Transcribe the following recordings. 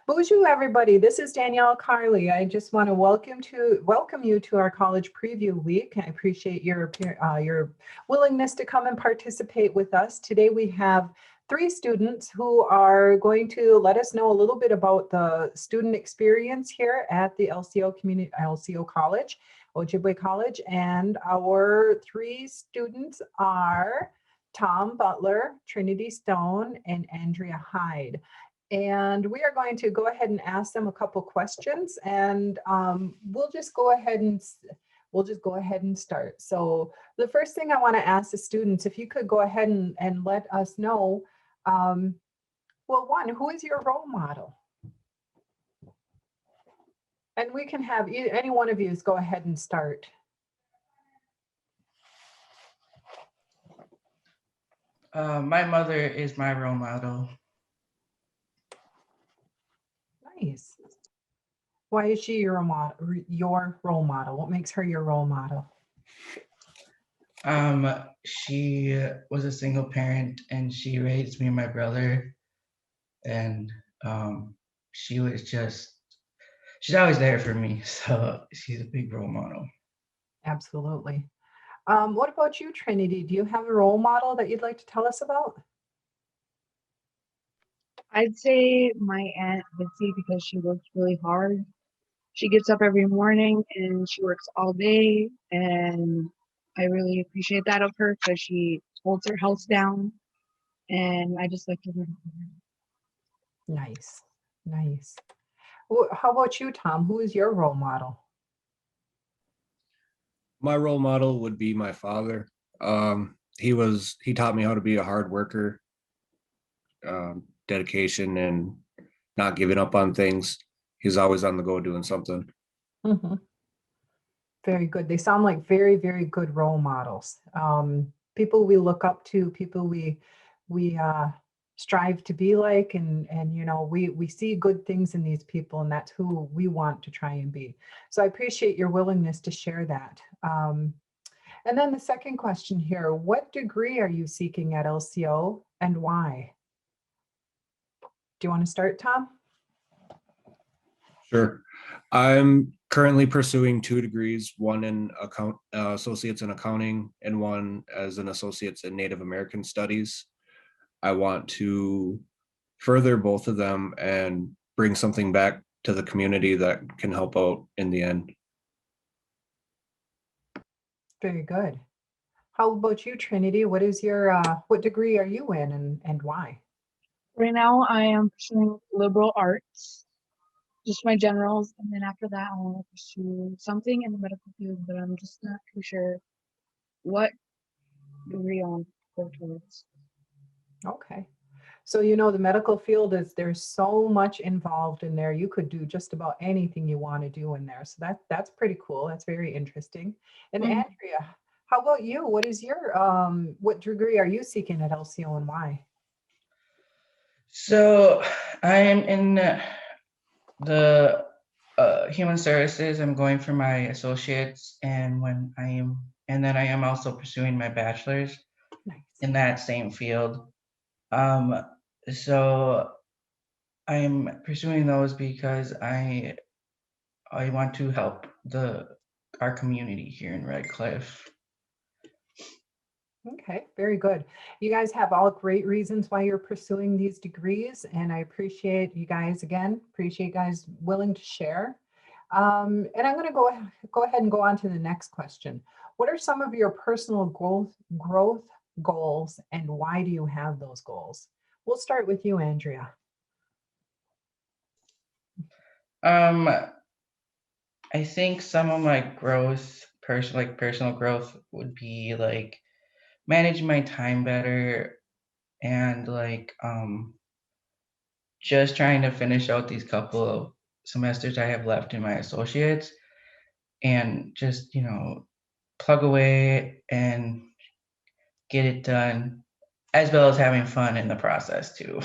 Bonjour, everybody. This is Danielle Carley. I just want to welcome you to our college preview week. I appreciate your willingness to come and participate with us. Today we have three students who are going to let us know a little bit about the student experience here at the LCO College, Ojibwe College, and our three students are Tom Butler, Trinity Stone, and Andrea Hyde. And we are going to go ahead and ask them a couple questions, and we'll just go ahead and start. So the first thing I want to ask the students, if you could go ahead and let us know, well, one, who is your role model? And we can have any one of you go ahead and start. My mother is my role model. Nice. Why is she your role model? What makes her your role model? She was a single parent and she raised me and my brother, and she's always there for me. So she's a big role model. Absolutely. What about you, Trinity? Do you have a role model that you'd like to tell us about? I'd say my Aunt Bitsy, because she works really hard. She gets up every morning and she works all day, and I really appreciate that of her because she holds her house down, and I just like to learn from her. Nice, nice. How about you, Tom? Who is your role model? My role model would be my father. He taught me how to be a hard worker, dedication, and not giving up on things. He's always on the go doing something. Mm-hmm. Very good. They sound like very, very good role models. People we look up to, people we strive to be like, and we see good things in these people, and that's who we want to try and be. So I appreciate your willingness to share that. And then the second question here, what degree are you seeking at LCO and why? Do you want to start, Tom? Sure. I'm currently pursuing 2 degrees, one in associates in accounting and one as an associate's in Native American studies. I want to further both of them and bring something back to the community that can help out in the end. Very good. How about you, Trinity? What is your what degree are you in, and why? Right now, I am pursuing liberal arts, just my generals, and then after that, I want to pursue something in the medical field, but I'm just not too sure what degree I want to go towards. Okay. So the medical field there's so much involved in there. You could do just about anything you want to do in there. So that's pretty cool. That's very interesting. And Andrea, how about you? What is your what degree are you seeking at LCO and why? So I'm in the human services. I'm going for my associates, and then I am also pursuing my bachelor's in that same field. So I'm pursuing those because I want to help our community here in Red Cliff. Okay, very good. You guys have all great reasons why you're pursuing these degrees, and I appreciate you guys appreciate you guys willing to share. And I'm going to go ahead and go on to the next question. What are some of your personal growth goals, and why do you have those goals? We'll start with you, Andrea. I think some of my personal growth would be like managing my time better, and just trying to finish out these couple of semesters I have left in my associates, and just plug away and get it done, as well as having fun in the process too.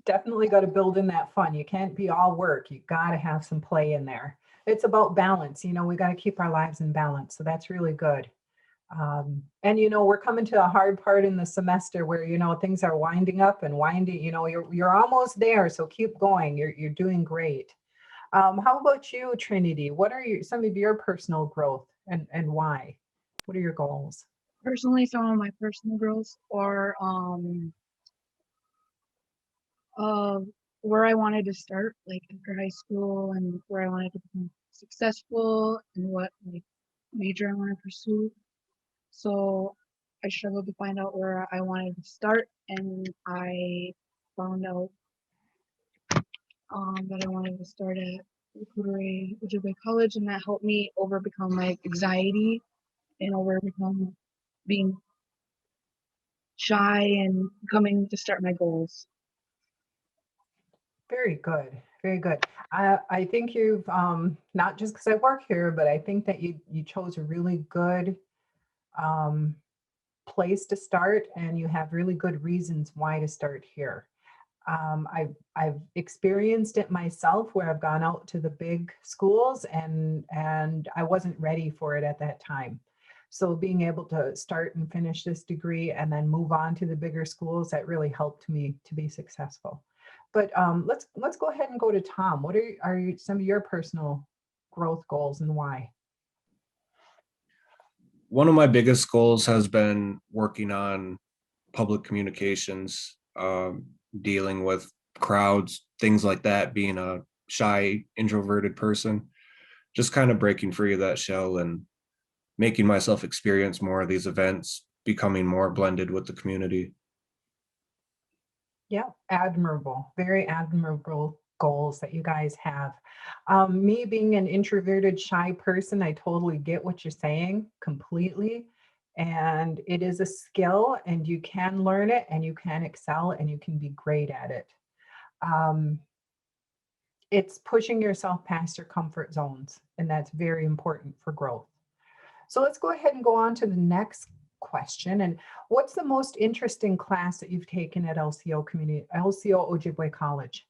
Definitely got to build in that fun. You can't be all work. You got to have some play in there. It's about balance. We got to keep our lives in balance. So that's really good. And we're coming to a hard part in the semester where things are winding up and winding. You're almost there, so keep going. You're doing great. How about you, Trinity? What are some of your personal growth and why? What are your goals? Personally, some of my personal growths are uh where I wanted to start, like after high school, and where I wanted to become successful and what like major I want to pursue. So I struggled to find out where I wanted to start, and I found out that I wanted to start at Ojibwe College, and that helped me overcome my anxiety and overcome being shy and coming to start my goals. Very good. Very good. I think you've, not just because I work here, but I think that you chose a really good um, place to start, and you have really good reasons why to start here. I've experienced it myself where I've gone out to the big schools and I wasn't ready for it at that time. So being able to start and finish this degree and then move on to the bigger schools, that really helped me to be successful. But let's go ahead and go to Tom. What are some of your personal growth goals and why? One of my biggest goals has been working on public communications, dealing with crowds, things like that, being a shy, introverted person, just kind of breaking free of that shell and making myself experience more of these events, becoming more blended with the community. Yeah, admirable, very admirable goals that you guys have. Me being an introverted, shy person, I totally get what you're saying completely. And it is a skill, and you can learn it, and you can excel, and you can be great at it. Um, it's pushing yourself past your comfort zones, and that's very important for growth. So let's go ahead and go on to the next question. And what's the most interesting class that you've taken at LCO Ojibwe College?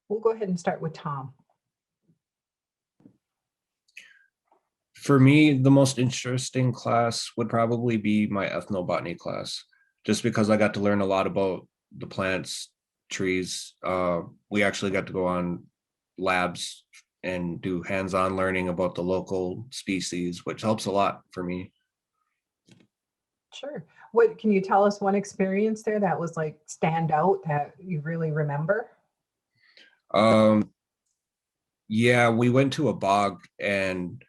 We'll go ahead and start with Tom. For me, the most interesting class would probably be my ethnobotany class, just because I got to learn a lot about the plants, trees. We actually got to go on labs and do hands-on learning about the local species, which helps a lot for me. Sure. What can you tell us one experience there that was like stand out that you really remember? Um, yeah, we went to a bog and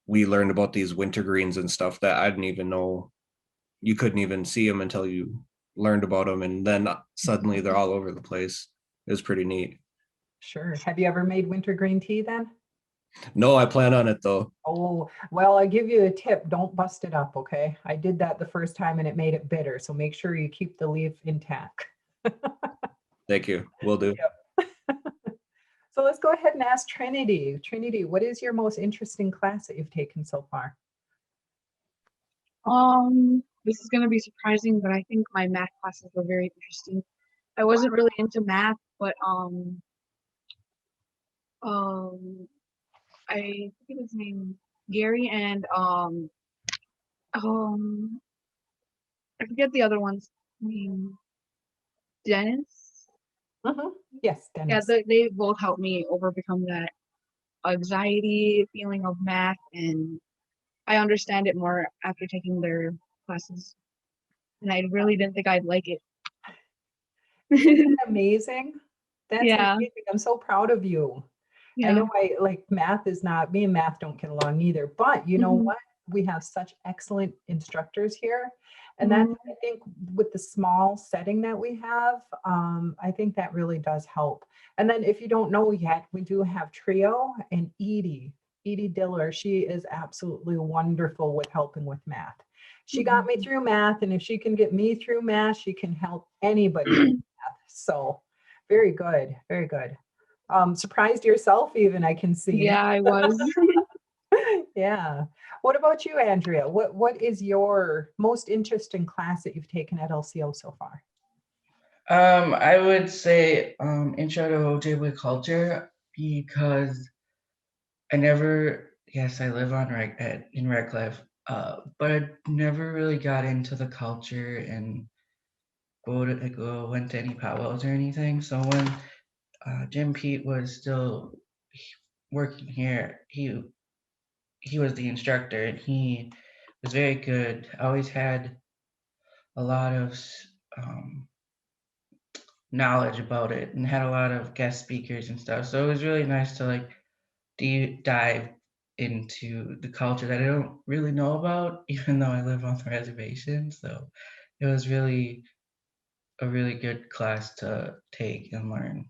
we learned about these wintergreens and stuff that I didn't even know. You couldn't even see them until you learned about them, and then suddenly they're all over the place. It was pretty neat. Sure. Have you ever made winter green tea then? No, I plan on it though. Oh, well, I give you a tip. Don't bust it up, okay? I did that the first time and it made it bitter. So make sure you keep the leaf intact. Thank you. Will do. Yep. So let's go ahead and ask Trinity. Trinity, what is your most interesting class that you've taken so far? This is gonna be surprising, but I think my math classes were very interesting. I wasn't really into math, but um, I forget his name, Gary, and um, I forget the other one's name, Dennis. Mhm. Yes, Yeah, Dennis. they both helped me overcome that anxiety feeling of math, and I understand it more after taking their classes. And I really didn't think I'd like it. Amazing. That's Yeah, amazing. I'm so proud of you. I yeah. know math is not, me and math don't get along either, but you know Mhm, what? We have such excellent instructors here. And that's, mhm, I think, with the small setting that we have, I think that really does help. And then if you don't know yet, we do have Trio and Edie Diller. She is absolutely wonderful with helping with math. She got me mhm. through math, and if she can get me through math, she can help anybody with math. So very good, very good. Surprised yourself even, I can see. Yeah, I was. Yeah. What about you, Andrea? What is your most interesting class that you've taken at LCO so far? I would say Intro to Ojibwe culture, because I never yes, I live on in Redcliffe, but I never really got into the culture and went to any powwows or anything. So when Jim Pete was still working here, he was the instructor and he was very good. Always had a lot of um, knowledge about it and had a lot of guest speakers and stuff. So it was really nice to like dive into the culture that I don't really know about, even though I live on the reservation. So it was really a really good class to take and learn.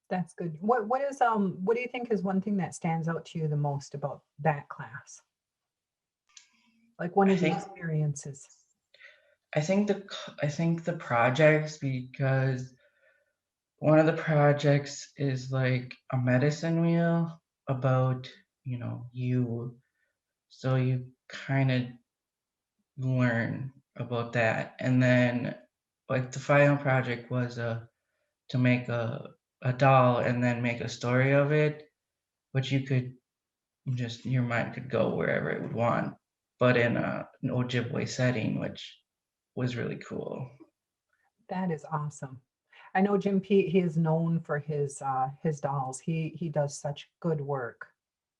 That's good. What do you think is one thing that stands out to you the most about that class? Like one I of the think experiences. I think the projects, because one of the projects is like a medicine wheel about, you. So you kind of learn about that. And then like the final project was to make a doll and then make a story of it, which you could just your mind could go wherever it would want, but in an Ojibwe setting, which was really cool. That is awesome. I know Jim Pete, he is known for his dolls. He does such good work.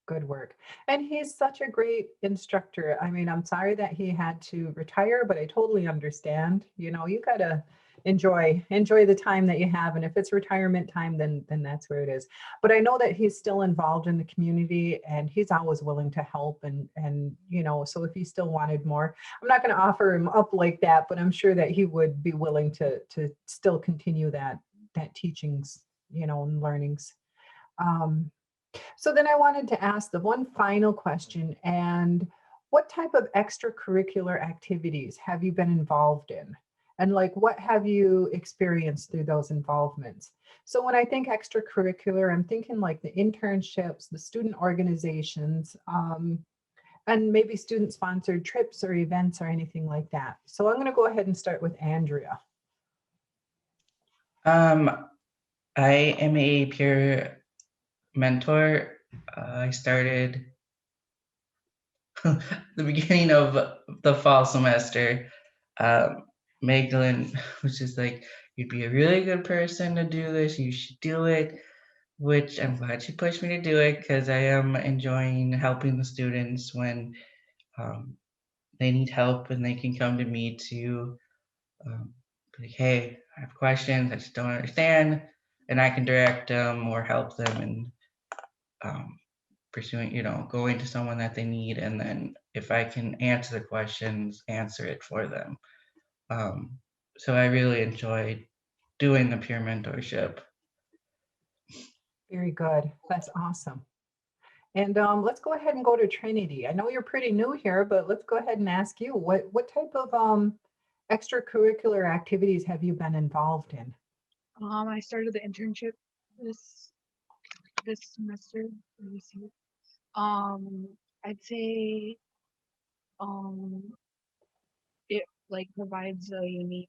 Good work. And he's such a great instructor. I mean, I'm sorry that he had to retire, but I totally understand. You gotta enjoy the time that you have. And if it's retirement time, then that's where it is. But I know that he's still involved in the community and he's always willing to help and so if he still wanted more, I'm not going to offer him up like that, but I'm sure that he would be willing to still continue that teachings, and learnings. Um, so then I wanted to ask the one final question, and what type of extracurricular activities have you been involved in? And like, what have you experienced through those involvements? So when I think extracurricular, I'm thinking like the internships, the student organizations, and maybe student sponsored trips or events or anything like that. So I'm going to go ahead and start with Andrea. Um, I am a peer mentor. I started the beginning of the fall semester. Um, Magdalene was just like, "You'd be a really good person to do this. You should do it." Which I'm glad she pushed me to do it because I am enjoying helping the students when um, they need help and they can come to me to be like, hey, I have questions, I just don't understand, and I can direct them or help them in um, pursuing, going to someone that they need, and then if I can answer the questions, answer it for them. Um, so I really enjoyed doing the peer mentorship. Very good. That's awesome. And let's go ahead and go to Trinity. I know you're pretty new here, but let's go ahead and ask you what type of extracurricular activities have you been involved in? I started the internship this semester. Let me see. I'd say it like provides a unique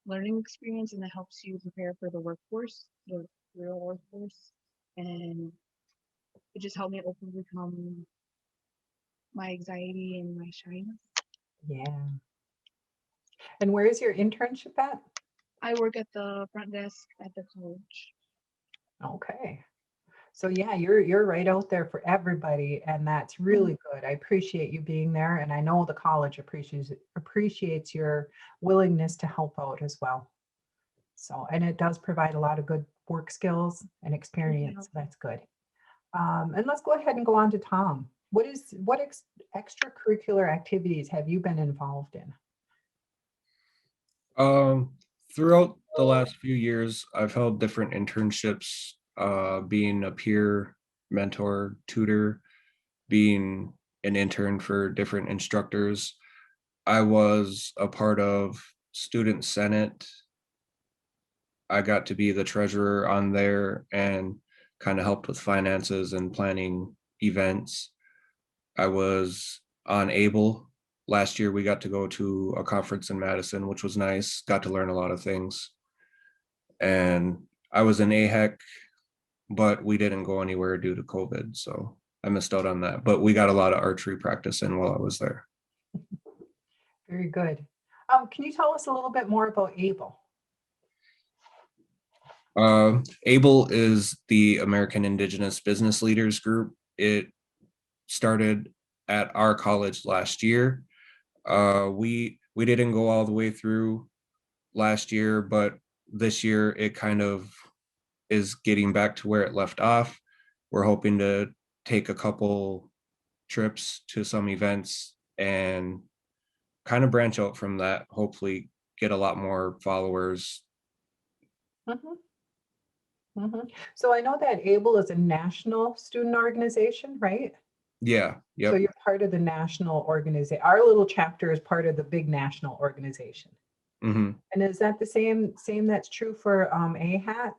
learning experience and it helps you prepare for the workforce, the real workforce, and it just helped me overcome my anxiety and my shyness. Yeah. And where is your internship at? I work at the front desk at the college. Okay. So yeah, you're right out there for everybody, and that's really good. I appreciate you being there, and I know the college appreciates your willingness to help out as well. So, and it does provide a lot of good work skills and experience. So that's good. And let's go ahead and go on to Tom. What extracurricular activities have you been involved in? Throughout the last few years, I've held different internships, being a peer mentor, tutor, being an intern for different instructors. I was a part of Student Senate. I got to be the treasurer on there and kind of helped with finances and planning events. I was on ABLE. Last year, we got to go to a conference in Madison, which was nice. Got to learn a lot of things. And I was in AHEC, but we didn't go anywhere due to COVID. So I missed out on that, but we got a lot of archery practice in while I was there. Very good. Can you tell us a little bit more about ABLE? ABLE is the American Indigenous Business Leaders Group. It started at our college last year. We didn't go all the way through last year, but this year it kind of is getting back to where it left off. We're hoping to take a couple trips to some events and kind of branch out from that, hopefully get a lot more followers. Mhm, mhm. So I know that ABLE is a national student organization, right? Yeah, So yep. you're part of the national organization. Our little chapter is part of the big national organization. Hmm. And is that the same that's true for AHAC?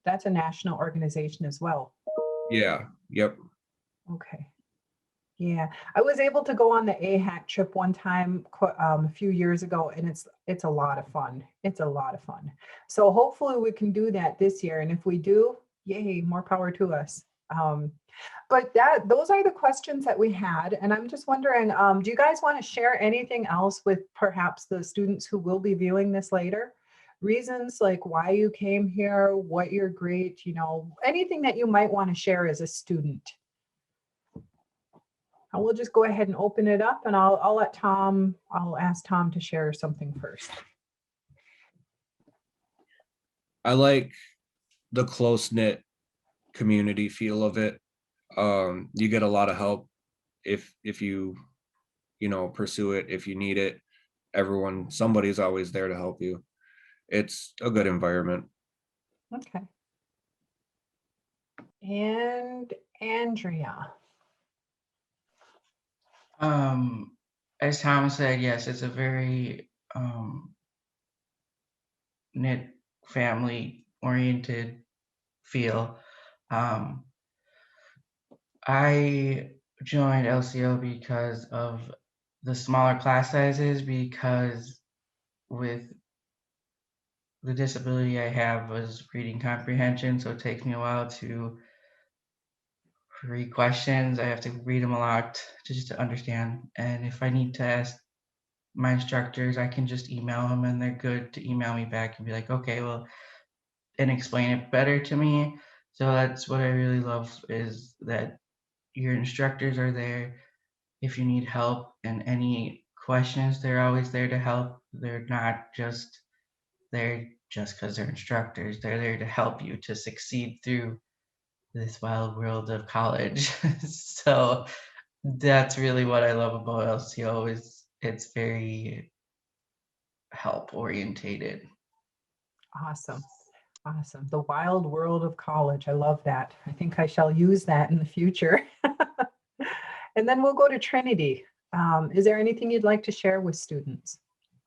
That's a national organization as well. Yeah, yep. Okay. Yeah, I was able to go on the AHAC trip one time a few years ago, and it's a lot of fun. It's a lot of fun. So hopefully we can do that this year, and if we do, yay, more power to us. But those are the questions that we had, and I'm just wondering, do you guys want to share anything else with perhaps the students who will be viewing this later? Reasons like why you came here, what you're great, anything that you might want to share as a student. And we'll just go ahead and open it up, and I'll ask Tom to share something first. I like the close-knit community feel of it. You get a lot of help if you pursue it. If you need it, somebody's always there to help you. It's a good environment. Okay. And Andrea. As Tom said, yes, it's a very knit, family oriented feel. I joined LCO because of the smaller class sizes, because with the disability I have was reading comprehension, so it takes me a while to read questions. I have to read them a lot just to understand. And if I need to ask my instructors, I can just email them, and they're good to email me back and be like, okay, well, and explain it better to me. So that's what I really love, is that your instructors are there if you need help, and any questions, they're always there to help. They're not just there just because they're instructors. They're there to help you to succeed through this wild world of college. So that's really what I love about LCO, is it's very help orientated. Awesome. Awesome. The wild world of college. I love that. I think I shall use that in the future. And then we'll go to Trinity. Is there anything you'd like to share with students?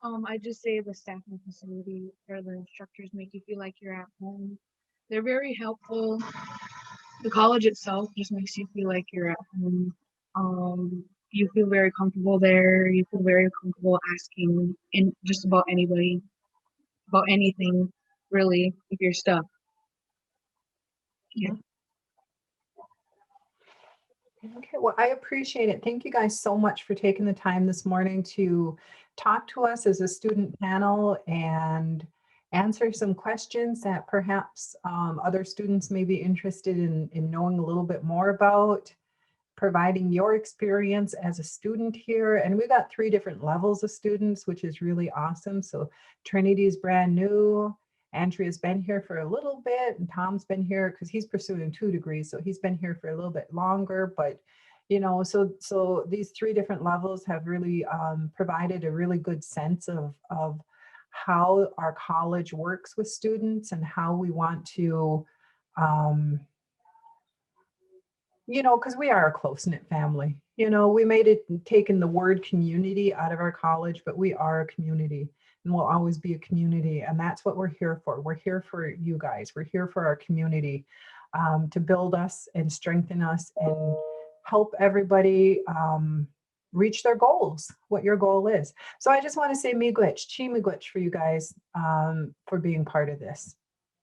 I just say the staff and facility or the instructors make you feel like you're at home. They're very helpful. The college itself just makes you feel like you're at home. You feel very comfortable there. You feel very comfortable asking in just about anybody about anything, really, if you're stuck. Yeah. Okay, well, I appreciate it. Thank you guys so much for taking the time this morning to talk to us as a student panel and answer some questions that perhaps other students may be interested in knowing a little bit more about, providing your experience as a student here. And we got 3 different levels of students, which is really awesome. So Trinity is brand new. Andrea's been here for a little bit, and Tom's been here because he's pursuing 2 degrees. So he's been here for a little bit longer, but so these 3 different levels have really provided a really good sense of how our college works with students and how we want to, because we are a close-knit family. We made it taken the word community out of our college, but we are a community and we'll always be a community. And that's what we're here for. We're here for you guys. We're here for our community, to build us and strengthen us and help everybody reach their goals, what your goal is. So I just want to say miigwech, chi miigwech for you guys, for being part of this.